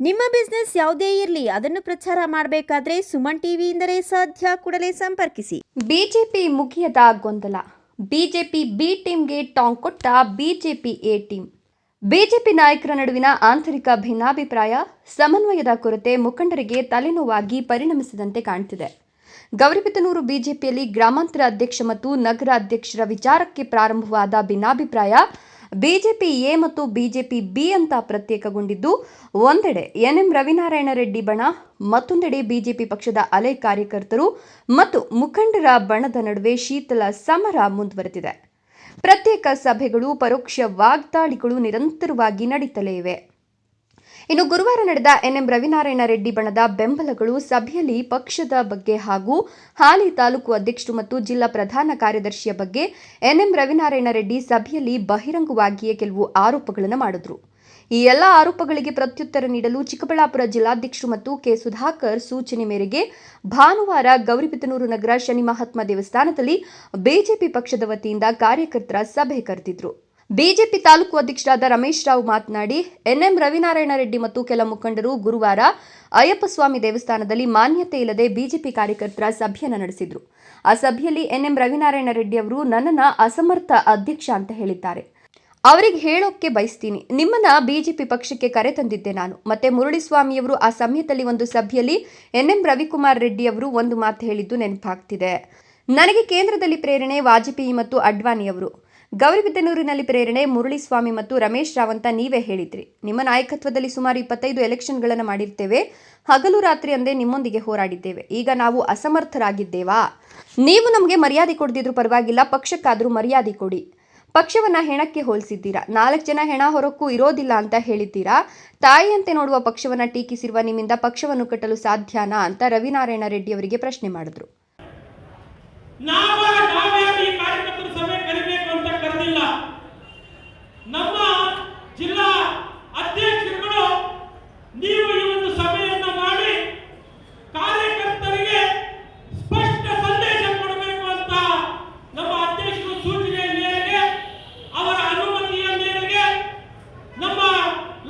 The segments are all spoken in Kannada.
ನಿಮ್ಮ ಬಿಸ್ನೆಸ್ ಯಾವುದೇ ಇರಲಿ ಅದನ್ನು ಪ್ರಚಾರ ಮಾಡಬೇಕಾದ್ರೆ ಸುಮನ್ ಟಿವಿಯಿಂದಲೇ ಸಾಧ್ಯ. ಕೂಡಲೇ ಸಂಪರ್ಕಿಸಿ. ಬಿಜೆಪಿ ಮುಗಿಯದ ಗೊಂದಲ. ಬಿಜೆಪಿ ಬಿ ಟೀಮ್ಗೆ ಟಾಂಗ್ ಕೊಟ್ಟ ಬಿಜೆಪಿ ಎ ಟೀಮ್. ಬಿಜೆಪಿ ನಾಯಕರ ನಡುವಿನ ಆಂತರಿಕ ಭಿನ್ನಾಭಿಪ್ರಾಯ, ಸಮನ್ವಯದ ಕೊರತೆ ಮುಖಂಡರಿಗೆ ತಲೆನೋವಾಗಿ ಪರಿಣಮಿಸಿದಂತೆ ಕಾಣುತ್ತಿದೆ. ಗೌರಿಬಿದನೂರು ಬಿಜೆಪಿಯಲ್ಲಿ ಗ್ರಾಮಾಂತರ ಅಧ್ಯಕ್ಷ ಮತ್ತು ನಗರ ಅಧ್ಯಕ್ಷರ ವಿಚಾರಕ್ಕೆ ಪ್ರಾರಂಭವಾದ ಭಿನ್ನಾಭಿಪ್ರಾಯ ಬಿಜೆಪಿ ಎ ಮತ್ತು ಬಿಜೆಪಿ ಬಿ ಅಂತ ಪ್ರತ್ಯೇಕಗೊಂಡಿದ್ದು, ಒಂದೆಡೆ ಎನ್ಎಂ ರವಿನಾರಾಯಣ ರೆಡ್ಡಿ ಬಣ, ಮತ್ತೊಂದೆಡೆ ಬಿಜೆಪಿ ಪಕ್ಷದ ಅಲೆ ಕಾರ್ಯಕರ್ತರು ಮತ್ತು ಮುಖಂಡರ ಬಣದ ನಡುವೆ ಶೀತಲ ಸಮರ ಮುಂದುವರೆದಿದೆ. ಪ್ರತ್ಯೇಕ ಸಭೆಗಳು, ಪರೋಕ್ಷ ವಾಗ್ದಾಳಿಗಳು ನಿರಂತರವಾಗಿ ನಡೀತಲೇ ಇವೆ. ಇನ್ನು ಗುರುವಾರ ನಡೆದ ಎನ್ಎಂ ರವಿನಾರಾಯಣ ರೆಡ್ಡಿ ಬಣದ ಬೆಂಬಲಗಳು ಸಭೆಯಲ್ಲಿ ಪಕ್ಷದ ಬಗ್ಗೆ ಹಾಗೂ ಹಾಲಿ ತಾಲೂಕು ಅಧ್ಯಕ್ಷರು ಮತ್ತು ಜಿಲ್ಲಾ ಪ್ರಧಾನ ಕಾರ್ಯದರ್ಶಿಯ ಬಗ್ಗೆ ಎನ್ಎಂ ರವಿನಾರಾಯಣ ರೆಡ್ಡಿ ಸಭೆಯಲ್ಲಿ ಬಹಿರಂಗವಾಗಿಯೇ ಕೆಲವು ಆರೋಪಗಳನ್ನು ಮಾಡಿದ್ರು. ಈ ಎಲ್ಲ ಆರೋಪಗಳಿಗೆ ಪ್ರತ್ಯುತ್ತರ ನೀಡಲು ಚಿಕ್ಕಬಳ್ಳಾಪುರ ಜಿಲ್ಲಾಧ್ಯಕ್ಷರು ಮತ್ತು ಕೆ ಸುಧಾಕರ್ ಸೂಚನೆ ಮೇರೆಗೆ ಭಾನುವಾರ ಗೌರಿಬಿದನೂರು ನಗರ ಶನಿ ಮಹಾತ್ಮ ದೇವಸ್ಥಾನದಲ್ಲಿ ಬಿಜೆಪಿ ಪಕ್ಷದ ವತಿಯಿಂದ ಕಾರ್ಯಕರ್ತರ ಸಭೆ ಕರೆದಿದ್ರು. ಬಿಜೆಪಿ ತಾಲೂಕು ಅಧ್ಯಕ್ಷರಾದ ರಮೇಶ್ ರಾವ್ ಮಾತನಾಡಿ, ಎನ್ಎಂ ರವಿನಾರಾಯಣ ರೆಡ್ಡಿ ಮತ್ತು ಕೆಲ ಮುಖಂಡರು ಗುರುವಾರ ಅಯ್ಯಪ್ಪಸ್ವಾಮಿ ದೇವಸ್ಥಾನದಲ್ಲಿ ಮಾನ್ಯತೆ ಇಲ್ಲದೆ ಬಿಜೆಪಿ ಕಾರ್ಯಕರ್ತರ ಸಭೆಯನ್ನು ನಡೆಸಿದ್ರು. ಆ ಸಭೆಯಲ್ಲಿ ಎನ್ಎಂ ರವಿನಾರಾಯಣ ರೆಡ್ಡಿ ಅವರು ನನ್ನನ್ನ ಅಸಮರ್ಥ ಅಧ್ಯಕ್ಷ ಅಂತ ಹೇಳಿದ್ದಾರೆ. ಅವರಿಗೆ ಹೇಳೋಕೆ ಬಯಸ್ತೀನಿ, ನಿಮ್ಮನ್ನ ಬಿಜೆಪಿ ಪಕ್ಷಕ್ಕೆ ಕರೆ ತಂದಿದ್ದೆ ನಾನು. ಮತ್ತೆ ಮುರಳಿಸ್ವಾಮಿಯವರು ಆ ಸಮಯದಲ್ಲಿ ಒಂದು ಸಭೆಯಲ್ಲಿ ಎನ್ಎಂ ರವಿಕುಮಾರ್ ರೆಡ್ಡಿ ಅವರು ಒಂದು ಮಾತು ಹೇಳಿದ್ದು ನೆನಪಾಗ್ತಿದೆ. ನನಗೆ ಕೇಂದ್ರದಲ್ಲಿ ಪ್ರೇರಣೆ ವಾಜಪೇಯಿ ಮತ್ತು ಅಡ್ವಾಣಿಯವರು, ಗೌರಿಬಿದನೂರಿನಲ್ಲಿ ಪ್ರೇರಣೆ ಮುರಳಿಸ್ವಾಮಿ ಮತ್ತು ರಮೇಶ್ ರಾವ್ ಅಂತ ನೀವೇ ಹೇಳಿದ್ರಿ. ನಿಮ್ಮ ನಾಯಕತ್ವದಲ್ಲಿ ಸುಮಾರು 25 ಎಲೆಕ್ಷನ್ಗಳನ್ನು ಮಾಡಿರ್ತೇವೆ. ಹಗಲು ರಾತ್ರಿ ಅಂದೇ ನಿಮ್ಮೊಂದಿಗೆ ಹೋರಾಡಿದ್ದೇವೆ. ಈಗ ನಾವು ಅಸಮರ್ಥರಾಗಿದ್ದೇವಾ? ನೀವು ನಮಗೆ ಮರ್ಯಾದೆ ಕೊಡದಿದ್ರೂ ಪರವಾಗಿಲ್ಲ, ಪಕ್ಷಕ್ಕಾದರೂ ಮರ್ಯಾದೆ ಕೊಡಿ. ಪಕ್ಷವನ್ನ ಹೆಣಕ್ಕೆ ಹೋಲಿಸಿದ್ದೀರಾ. 4 ಜನ ಹೆಣ ಹೊರಕ್ಕೂ ಇರೋದಿಲ್ಲ ಅಂತ ಹೇಳಿದ್ದೀರಾ. ತಾಯಿಯಂತೆ ನೋಡುವ ಪಕ್ಷವನ್ನ ಟೀಕಿಸಿರುವ ನಿಮ್ಮಿಂದ ಪಕ್ಷವನ್ನು ಕಟ್ಟಲು ಸಾಧ್ಯನಾ ಅಂತ ರವಿನಾರಾಯಣ ರೆಡ್ಡಿ ಅವರಿಗೆ ಪ್ರಶ್ನೆ ಮಾಡಿದ್ರು. ನಮ್ಮ ಜಿಲ್ಲಾ ಅಧ್ಯಕ್ಷರುಗಳು ನೀವು ಈ ಒಂದು ಸಭೆಯನ್ನು ಮಾಡಿ ಕಾರ್ಯಕರ್ತರಿಗೆ ಸ್ಪಷ್ಟ ಸಂದೇಶ ಕೊಡಬೇಕು ಅಂತ ನಮ್ಮ ಅಧ್ಯಕ್ಷರು ಸೂಚನೆ ಮೇರೆಗೆ, ಅವರ ಅನುಮತಿಯ ಮೇರೆಗೆ ನಮ್ಮ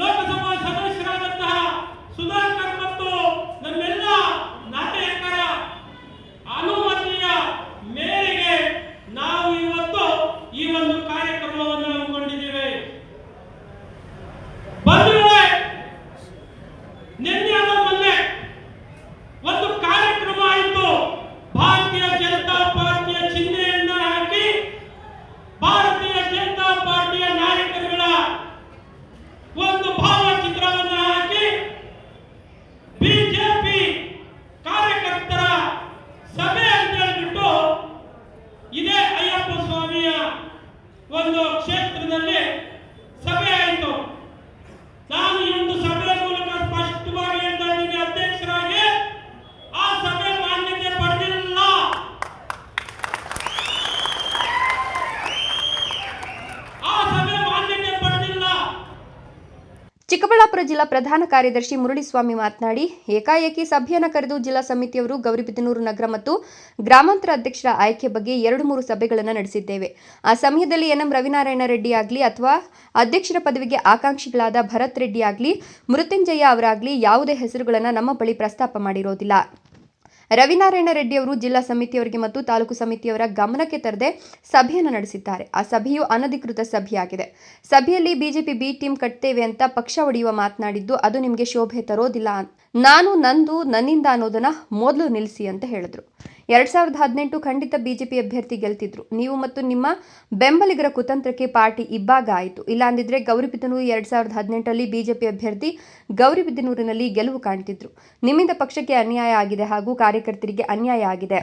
ಲೋಕಸಭಾ ಸದಸ್ಯರಾದಂತಹ ಸುಧಾಕರ್ ಮತ್ತು ನಮ್ಮೆಲ್ಲ ನಾಯಕರ ಅನುಮತಿಯ ಮೇರೆಗೆ ನಾವು ಇವತ್ತು ಈ ಒಂದು ಕಾರ್ಯಕ್ರಮವನ್ನು ಹಮ್ಮಿಕೊಂಡಿದ್ದೇವೆ. ಬಂಧುಗಳೇ, ನಿನ್ನೆ ಮೊನ್ನೆ ಒಂದು ಕಾರ್ಯಕ್ರಮ ಆಯಿತು. ಭಾರತೀಯ ಜನತಾ ಪಾರ್ಟಿಯ ಚಿಹ್ನೆಯನ್ನ ಹಾಕಿ ಭಾರತೀಯ ಜನತಾ ಪಾರ್ಟಿಯ ನಾಯಕರುಗಳ ಒಂದು ಭಾವಚಿತ್ರವನ್ನು ಹಾಕಿ ಬಿಜೆಪಿ ಕಾರ್ಯಕರ್ತರ ಸಭೆ ಅಂತ ಹೇಳ್ಬಿಟ್ಟು ಇದೇ ಅಯ್ಯಪ್ಪ ಸ್ವಾಮಿಯ ಒಂದು ಕ್ಷೇತ್ರದಲ್ಲಿ ಸಭೆ ಆಯಿತು. ನಾನು ಈ ಒಂದು ಸಭೆಯ ಮೂಲಕ ಸ್ಪಷ್ಟವಾಗಿ ಹೇಳ್ತಾ ಇದ್ದೀನಿ, ಅಧ್ಯಕ್ಷರಾಗಿ ಆ ಸಭೆ ಮಾನ್ಯತೆ ಪಡೆದಿಲ್ಲ. ಆ ಸಭೆ ಮಾನ್ಯತೆ ಪಡೆದಿಲ್ಲ. ಚಿಕ್ಕಬಳ್ಳಾಪುರ ಜಿಲ್ಲಾ ಪ್ರಧಾನ ಕಾರ್ಯದರ್ಶಿ ಮುರಳಿಸ್ವಾಮಿ ಮಾತನಾಡಿ, ಏಕಾಏಕಿ ಸಭೆಯನ್ನು ಕರೆದು ಜಿಲ್ಲಾ ಸಮಿತಿಯವರು ಗೌರಿಬಿದನೂರು ನಗರ ಮತ್ತು ಗ್ರಾಮಾಂತರ ಅಧ್ಯಕ್ಷರ ಆಯ್ಕೆ ಬಗ್ಗೆ 2-3 ಸಭೆಗಳನ್ನು ನಡೆಸಿದ್ದೇವೆ. ಆ ಸಮಯದಲ್ಲಿ ಎನ್ಎಂ ರವಿನಾರಾಯಣ ರೆಡ್ಡಿ ಆಗಲಿ ಅಥವಾ ಅಧ್ಯಕ್ಷರ ಪದವಿಗೆ ಆಕಾಂಕ್ಷಿಗಳಾದ ಭರತ್ ರೆಡ್ಡಿ ಆಗಲಿ, ಮೃತ್ಯುಂಜಯ ಅವರಾಗಲಿ ಯಾವುದೇ ಹೆಸರುಗಳನ್ನು ನಮ್ಮ ಬಳಿ ಪ್ರಸ್ತಾಪ ಮಾಡಿರೋದಿಲ್ಲ. ರವಿನಾರಾಯಣ ರೆಡ್ಡಿ ಅವರು ಜಿಲ್ಲಾ ಸಮಿತಿಯವರಿಗೆ ಮತ್ತು ತಾಲೂಕು ಸಮಿತಿಯವರ ಗಮನಕ್ಕೆ ತರದೆ ಸಭೆಯನ್ನು ನಡೆಸಿದ್ದಾರೆ. ಆ ಸಭೆಯು ಅನಧಿಕೃತ ಸಭೆಯಾಗಿದೆ. ಸಭೆಯಲ್ಲಿ ಬಿಜೆಪಿ ಬಿ ಟೀಮ್ ಕಟ್ತೇವೆ ಅಂತ ಪಕ್ಷ ಒಡೆಯುವ ಮಾತನಾಡಿದ್ದು ಅದು ನಿಮಗೆ ಶೋಭೆ ತರೋದಿಲ್ಲ. ನಾನು ನಂದು ನನ್ನಿಂದ ಅನ್ನೋದನ್ನ ಮೊದಲು ನಿಲ್ಲಿಸಿ ಅಂತ ಹೇಳಿದ್ರು. 2018 ಖಂಡಿತ ಬಿಜೆಪಿ ಅಭ್ಯರ್ಥಿ ಗೆಲ್ತಿದ್ರು. ನೀವು ಮತ್ತು ನಿಮ್ಮ ಬೆಂಬಲಿಗರ ಕುತಂತ್ರಕ್ಕೆ ಪಾರ್ಟಿ ಇಬ್ಬಾಗ ಆಯಿತು. ಇಲ್ಲಾಂದಿದ್ರೆ ಗೌರಿಬಿದನೂರು 2018ರಲ್ಲಿ ಬಿಜೆಪಿ ಅಭ್ಯರ್ಥಿ ಗೌರಿಬಿದನೂರಿನಲ್ಲಿ ಗೆಲುವು ಕಾಣ್ತಿದ್ರು. ನಿಮ್ಮಿಂದ ಪಕ್ಷಕ್ಕೆ ಅನ್ಯಾಯ ಆಗಿದೆ ಹಾಗೂ ಕಾರ್ಯಕರ್ತರಿಗೆ ಅನ್ಯಾಯ ಆಗಿದೆ.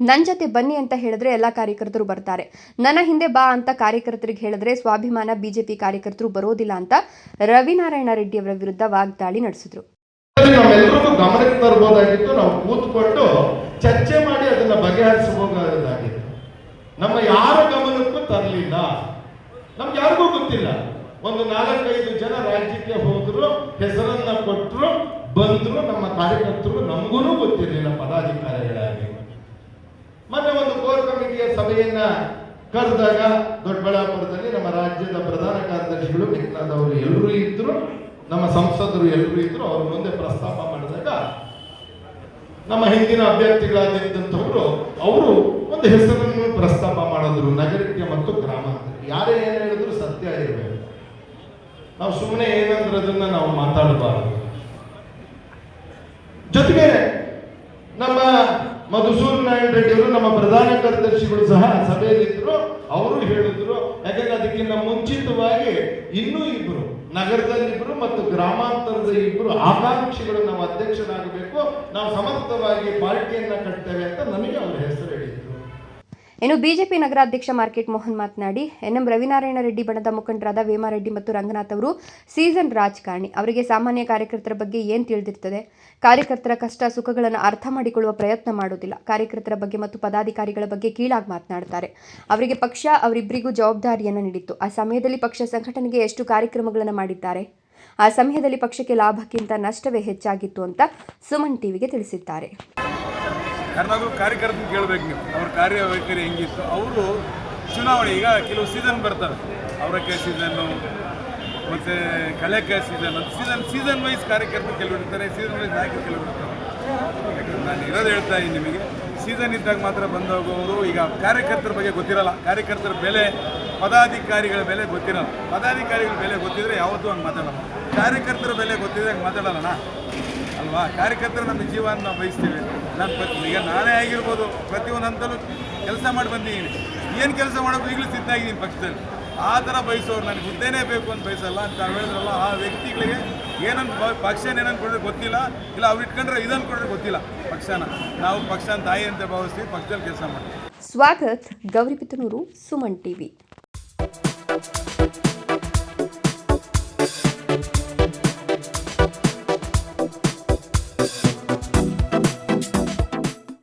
ನನ್ನ ಜೊತೆ ಬನ್ನಿ ಅಂತ ಹೇಳಿದ್ರೆ ಎಲ್ಲ ಕಾರ್ಯಕರ್ತರು ಬರ್ತಾರೆ. ನನ್ನ ಹಿಂದೆ ಬಾ ಅಂತ ಕಾರ್ಯಕರ್ತರಿಗೆ ಹೇಳಿದ್ರೆ ಸ್ವಾಭಿಮಾನ ಬಿಜೆಪಿ ಕಾರ್ಯಕರ್ತರು ಬರೋದಿಲ್ಲ ಅಂತ ರವಿನಾರಾಯಣ ರೆಡ್ಡಿ ಅವರ ವಿರುದ್ಧ ವಾಗ್ದಾಳಿ ನಡೆಸಿದ್ರು. ನಮ್ಮೆಲ್ಲರಿಗೂ ಗಮನಕ್ಕೆ ತರಬಹುದಾಗಿತ್ತು. ನಾವು ಕೂತ್ಕೊಂಡು ಚರ್ಚೆ ಮಾಡಿ ಅದನ್ನ ಬಗೆಹರಿಸಬಹುದಾಗಿದೆ. ನಮ್ಮ ಯಾರ ಗಮನಕ್ಕೂ ತರಲಿಲ್ಲ. ನಮ್ಗೆ ಯಾರಿಗೂ ಗೊತ್ತಿಲ್ಲ. ಒಂದು 4-5 ಜನ ರಾಜ್ಯಕ್ಕೆ ಹೋದ್ರು, ಹೆಸರನ್ನ ಕೊಟ್ಟರು, ಬಂದ್ರು. ನಮ್ಮ ಕಾರ್ಯಕರ್ತರು ನಮಗೂ ಗೊತ್ತಿರಲಿಲ್ಲ ಪದಾಧಿಕಾರಿಗಳಾಗಿ. ಮೊನ್ನೆ ಒಂದು ಕೋರ್ ಕಮಿಟಿಯ ಸಭೆಯನ್ನ ಕರೆದಾಗ ದೊಡ್ಡಬಳ್ಳಾಪುರದಲ್ಲಿ ನಮ್ಮ ರಾಜ್ಯದ ಪ್ರಧಾನ ಕಾರ್ಯದರ್ಶಿಗಳು ಮಿಕ್ನಾದವರು ಎಲ್ಲರೂ ಇದ್ರು. ನಮ್ಮ ಸಂಸದರು ಎಲ್ಲರೂ ಇದ್ರು, ಅವ್ರ ಮುಂದೆ ಪ್ರಸ್ತಾಪ ಮಾಡಿದಾಗ ನಮ್ಮ ಹಿಂದಿನ ಅಭ್ಯರ್ಥಿಗಳಾಗಿದ್ದಂಥವರು ಅವರು ಒಂದು ಹೆಸರನ್ನು ಪ್ರಸ್ತಾಪ ಮಾಡಿದ್ರು, ನಗರಕ್ಕೆ ಮತ್ತು ಗ್ರಾಮಾಂತರ. ಯಾರೇ ಏನು ಹೇಳಿದ್ರು ಸತ್ಯ ಇರಬೇಕು. ನಾವು ಸುಮ್ಮನೆ ಏನಂದ್ರೆ ಅದನ್ನ ನಾವು ಮಾತಾಡಬಾರದು. ಜೊತೆಗೆ ನಮ್ಮ ಮಧುಸೂದನ್ ನಾರಾಯಣ ರೆಡ್ಡಿ ಅವರು, ನಮ್ಮ ಪ್ರಧಾನ ಕಾರ್ಯದರ್ಶಿಗಳು ಸಹ ಸಭೆಯಲ್ಲಿದ್ದರು. ಅವರು ಹೇಳಿದ್ರು, ಯಾಕಂದ್ರೆ ಅದಕ್ಕಿಂತ ಮುಂಚಿತವಾಗಿ ಇನ್ನೂ ಇಬ್ರು, ನಗರದಲ್ಲಿಬ್ರು ಮತ್ತು ಗ್ರಾಮಾಂತರದ ಇಬ್ರು ಆಕಾಂಕ್ಷಿಗಳು ನಾವು ಅಧ್ಯಕ್ಷರಾಗಬೇಕು, ನಾವು ಸಮರ್ಥವಾಗಿ ಪಾರ್ಟಿಯನ್ನ ಕಟ್ತೇವೆ ಅಂತ ನನಗೆ ಅವರ ಹೆಸರು ಹೇಳಿದ್ರು. ಇನ್ನು ಬಿಜೆಪಿ ನಗರಾಧ್ಯಕ್ಷ ಮಾರ್ಕೆಟ್ ಮೋಹನ್ ಮಾತನಾಡಿ, ಎನ್ಎಂ ರವಿನಾರಾಯಣ ರೆಡ್ಡಿ ಬಣದ ಮುಖಂಡರಾದ ವೇಮಾರೆಡ್ಡಿ ಮತ್ತು ರಂಗನಾಥ್ ಅವರು ಸೀಸನ್ ರಾಜಕಾರಣಿ. ಅವರಿಗೆ ಸಾಮಾನ್ಯ ಕಾರ್ಯಕರ್ತರ ಬಗ್ಗೆ ಏನು ತಿಳಿದಿರ್ತದೆ? ಕಾರ್ಯಕರ್ತರ ಕಷ್ಟ ಸುಖಗಳನ್ನು ಅರ್ಥ ಮಾಡಿಕೊಳ್ಳುವ ಪ್ರಯತ್ನ ಮಾಡೋದಿಲ್ಲ. ಕಾರ್ಯಕರ್ತರ ಬಗ್ಗೆ ಮತ್ತು ಪದಾಧಿಕಾರಿಗಳ ಬಗ್ಗೆ ಕೀಳಾಗಿ ಮಾತನಾಡ್ತಾರೆ. ಅವರಿಗೆ ಪಕ್ಷ ಅವರಿಬ್ಬರಿಗೂ ಜವಾಬ್ದಾರಿಯನ್ನು ನೀಡಿತ್ತು. ಆ ಸಮಯದಲ್ಲಿ ಪಕ್ಷ ಸಂಘಟನೆಗೆ ಎಷ್ಟು ಕಾರ್ಯಕ್ರಮಗಳನ್ನು ಮಾಡಿದ್ದಾರೆ. ಆ ಸಮಯದಲ್ಲಿ ಪಕ್ಷಕ್ಕೆ ಲಾಭಕ್ಕಿಂತ ನಷ್ಟವೇ ಹೆಚ್ಚಾಗಿತ್ತು ಅಂತ ಸುಮನ್ ಟಿವಿಗೆ ತಿಳಿಸಿದ್ದಾರೆ. ಯಾರನ್ನಾದ್ರೂ ಕಾರ್ಯಕರ್ತನ ಕೇಳಬೇಕು ನೀವು, ಅವ್ರ ಕಾರ್ಯವೈಖರಿ ಹೆಂಗಿತ್ತು. ಅವರು ಚುನಾವಣೆ, ಈಗ ಕೆಲವು ಸೀಸನ್ ಬರ್ತವೆ, ಅವರಕ್ಕೆ ಸೀಸನ್ನು ಮತ್ತು ಕಳೆಕಾಯಿ ಸೀಸನ್ ವೈಸ್ ಕಾರ್ಯಕರ್ತರು ಕೆಲವರು ಇರ್ತಾರೆ, ಸೀಸನ್ ವೈಸ್ ನಾಯಕರು ಕೆಲವರು ಇರ್ತಾರೆ. ಯಾಕಂದ್ರೆ ನಾನು ಇರೋದು ಹೇಳ್ತಾ ಇದ್ದೀನಿ ನಿಮಗೆ, ಸೀಸನ್ ಇದ್ದಾಗ ಮಾತ್ರ ಬಂದೋಗೋರು. ಈಗ ಕಾರ್ಯಕರ್ತರ ಬಗ್ಗೆ ಗೊತ್ತಿರಲ್ಲ, ಕಾರ್ಯಕರ್ತರ ಬೆಲೆ, ಪದಾಧಿಕಾರಿಗಳ ಬೆಲೆ ಗೊತ್ತಿರಲ್ಲ. ಪದಾಧಿಕಾರಿಗಳ ಬೆಲೆ ಗೊತ್ತಿದ್ರೆ ಯಾವತ್ತೂ ಹಂಗೆ ಮಾತಾಡೋಣ. ಕಾರ್ಯಕರ್ತರ ಬೆಲೆ ಗೊತ್ತಿದ್ರೆ ಹಂಗೆ ಮಾತಾಡೋಣ ಅಲ್ವಾ? ಕಾರ್ಯಕರ್ತರು ನಮ್ಮ ಜೀವನ ನಾವು ಬಯಸ್ತೀವಿ. ಈಗ ನಾನೇ ಆಗಿರ್ಬೋದು, ಪ್ರತಿಯೊಂದು ಹಂತಲೂ ಕೆಲಸ ಮಾಡಿ ಬಂದಿದ್ದೀನಿ. ಏನು ಕೆಲಸ ಮಾಡೋದು ಈಗಲೂ ಸಿದ್ಧಾಗಿದ್ದೀನಿ ಪಕ್ಷದಲ್ಲಿ. ಆ ಥರ ಬಯಸೋರು, ನನಗೆ ಹುದ್ದೆನೇ ಬೇಕು ಅಂತ ಬಯಸಲ್ಲ ಅಂತ ಹೇಳಿದ್ರಲ್ಲ, ಆ ವ್ಯಕ್ತಿಗಳಿಗೆ ಏನಂತ ಪಕ್ಷನ ಏನಂತ ಕೊಟ್ಟರೆ ಗೊತ್ತಿಲ್ಲ, ಇಲ್ಲ ಅವ್ರು ಇಟ್ಕೊಂಡ್ರೆ ಇದನ್ನು ಕೊಟ್ಟರೆ ಗೊತ್ತಿಲ್ಲ ಪಕ್ಷನ. ನಾವು ಪಕ್ಷನ ತಾಯಿ ಅಂತ ಭಾವಿಸ್ತೀವಿ, ಪಕ್ಷದಲ್ಲಿ ಕೆಲಸ ಮಾಡ್ತೀವಿ. ಸ್ವಾಗತ್, ಗೌರಿಬಿದನೂರು, ಸುಮನ್ ಟಿವಿ.